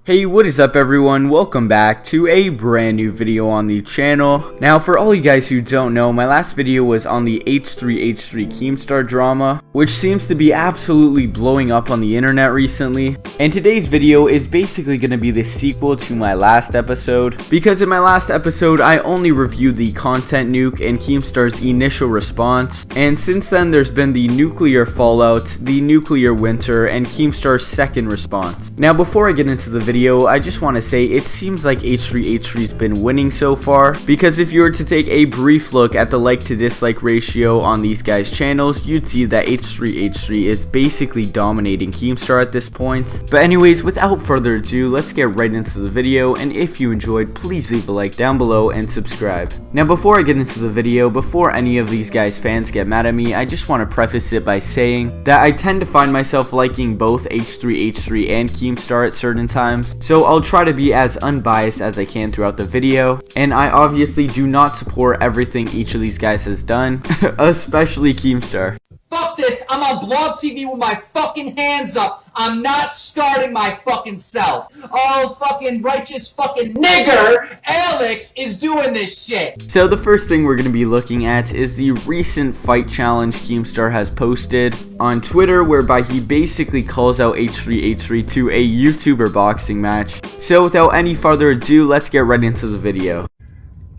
Hey, what is up everyone? Welcome back to a brand new video on the channel. Now, for all you guys who don't know, my last video was on the H3H3 Keemstar drama, which seems to be absolutely blowing up on the internet recently. And today's video is basically going to be the sequel to my last episode, because in my last episode I only reviewed the content nuke and Keemstar's initial response, and since then there's been the nuclear fallout, the nuclear winter, and Keemstar's second response. Now, before I get into the video, I just want to say it seems like H3H3's been winning so far, because if you were to take a brief look at the like to dislike ratio on these guys' channels, you'd see that H3H3 is basically dominating Keemstar at this point. But anyways, without further ado, let's get right into the video, and if you enjoyed, please leave a like down below and subscribe. Now, before I get into the video, before any of these guys' fans get mad at me, I just want to preface it by saying that I tend to find myself liking both H3H3 and Keemstar at certain times, so I'll try to be as unbiased as I can throughout the video, and I obviously do not support everything each of these guys has done, especially Keemstar. Fuck this, I'm on Blog TV with my fucking hands up. I'm not starting my fucking self. Oh, fucking righteous fucking nigger, Alex is doing this shit. So the first thing we're going to be looking at is the recent fight challenge Keemstar has posted on Twitter, whereby he basically calls out H3H3 to a YouTuber boxing match. So without any further ado, let's get right into the video.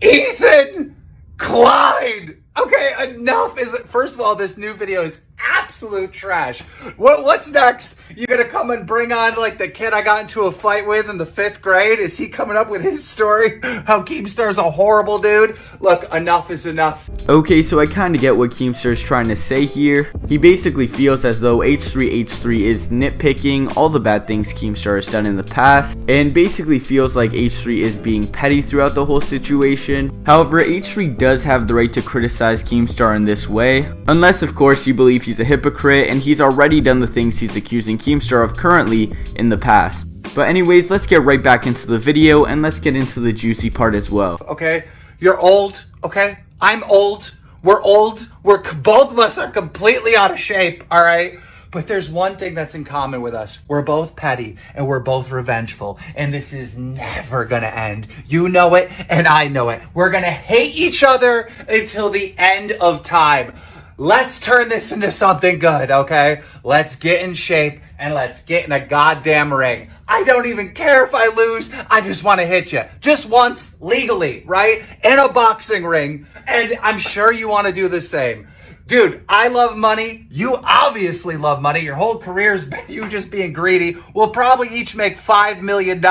Ethan Klein! Okay, enough is it. First of all, this new video is absolute trash. What's next? You gonna come and bring on like the kid I got into a fight with in the 5th grade? Is he coming up with his story? How Keemstar's a horrible dude? Look, enough is enough. Okay, so I kind of get what Keemstar's trying to say here. He basically feels as though H3H3 is nitpicking all the bad things Keemstar has done in the past, and basically feels like H3 is being petty throughout the whole situation. However, H3 does have the right to criticize Keemstar in this way, unless of course you believe he's a hypocrite and he's already done the things he's accusing Keemstar of currently in the past. But anyways, let's get right back into the video and let's get into the juicy part as well. Okay, you're old, okay? I'm old. We're old. Both of us are completely out of shape, all right? But there's one thing that's in common with us. We're both petty and we're both revengeful. And this is never gonna end. You know it and I know it. We're gonna hate each other until the end of time. Let's turn this into something good, okay? Let's get in shape and let's get in a goddamn ring. I don't even care if I lose. I just want to hit you. Just once, legally, right? In a boxing ring. And I'm sure you want to do the same. Dude, I love money. You obviously love money. Your whole career's been you just being greedy. We'll probably each make $5 million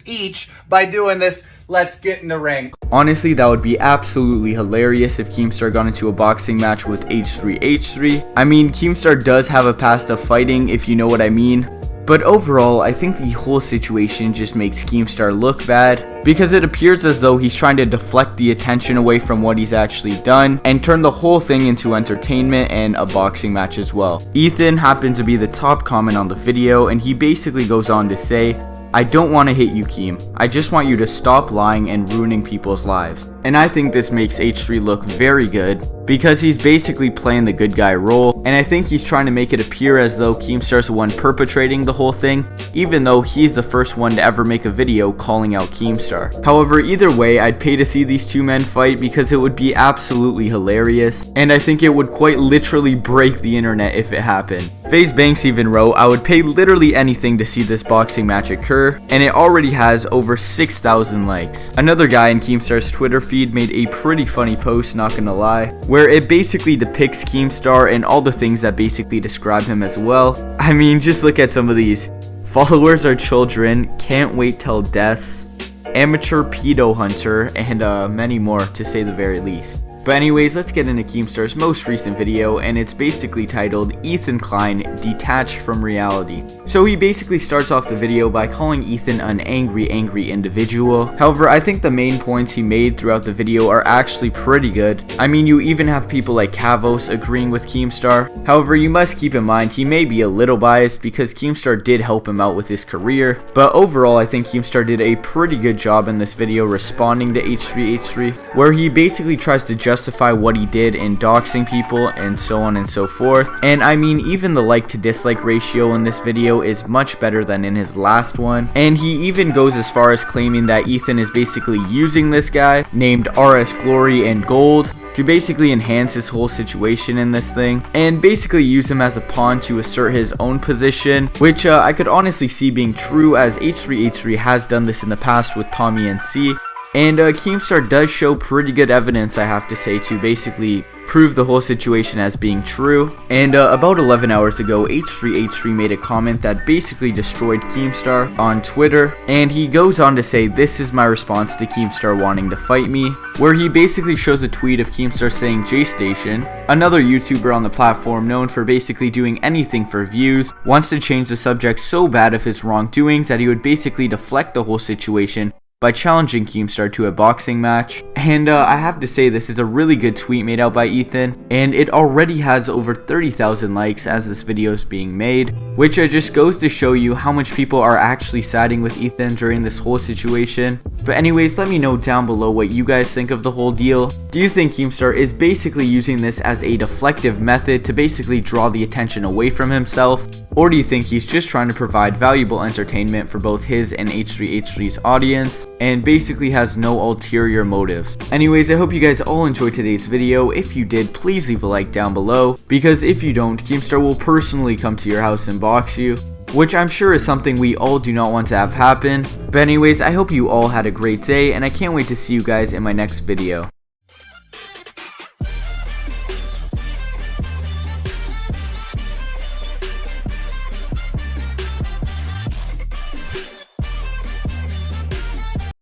each by doing this. Let's get in the ring. Honestly, that would be absolutely hilarious if Keemstar got into a boxing match with H3H3. I mean, Keemstar does have a past of fighting, if you know what I mean. But overall, I think the whole situation just makes Keemstar look bad, because it appears as though he's trying to deflect the attention away from what he's actually done and turn the whole thing into entertainment and a boxing match as well. Ethan happened to be the top comment on the video, and he basically goes on to say, "I don't want to hit you, Keem. I just want you to stop lying and ruining people's lives." And I think this makes H3 look very good, because he's basically playing the good guy role, and I think he's trying to make it appear as though Keemstar's the one perpetrating the whole thing, even though he's the first one to ever make a video calling out Keemstar. However, either way, I'd pay to see these two men fight, because it would be absolutely hilarious, and I think it would quite literally break the internet if it happened. FaZe Banks even wrote, "I would pay literally anything to see this boxing match occur," and it already has over 6,000 likes. Another guy in Keemstar's Twitter feed made a pretty funny post, not gonna lie, where it basically depicts Keemstar and all the things that basically describe him as well. I mean, just look at some of these. Followers are children, can't wait till deaths, amateur pedo hunter, and many more, to say the very least. But anyways, let's get into Keemstar's most recent video, and it's basically titled Ethan Klein Detached from Reality. So he basically starts off the video by calling Ethan an angry individual. However, I think the main points he made throughout the video are actually pretty good. I mean, you even have people like Kavos agreeing with Keemstar. However, you must keep in mind he may be a little biased because Keemstar did help him out with his career. But overall, I think Keemstar did a pretty good job in this video responding to H3H3, where he basically tries to justify what he did in doxing people and so on and so forth. And I mean, even the like to dislike ratio in this video is much better than in his last one. And he even goes as far as claiming that Ethan is basically using this guy named RS Glory and Gold to basically enhance his whole situation in this thing and basically use him as a pawn to assert his own position, which I could honestly see being true, as H3H3 has done this in the past with Tommy and C. And Keemstar does show pretty good evidence, I have to say, to basically prove the whole situation as being true. And about 11 hours ago, H3H3 made a comment that basically destroyed Keemstar on Twitter, and he goes on to say, "This is my response to Keemstar wanting to fight me," where he basically shows a tweet of Keemstar saying J-Station, another YouTuber on the platform known for basically doing anything for views, wants to change the subject so bad of his wrongdoings that he would basically deflect the whole situation by challenging Keemstar to a boxing match. And I have to say, this is a really good tweet made out by Ethan, and it already has over 30,000 likes as this video is being made, which just goes to show you how much people are actually siding with Ethan during this whole situation. But anyways, let me know down below what you guys think of the whole deal. Do you think Keemstar is basically using this as a deflective method to basically draw the attention away from himself? Or do you think he's just trying to provide valuable entertainment for both his and H3H3's audience, and basically has no ulterior motives? Anyways, I hope you guys all enjoyed today's video. If you did, please leave a like down below, because if you don't, Keemstar will personally come to your house and box you, which I'm sure is something we all do not want to have happen. But anyways, I hope you all had a great day, and I can't wait to see you guys in my next video.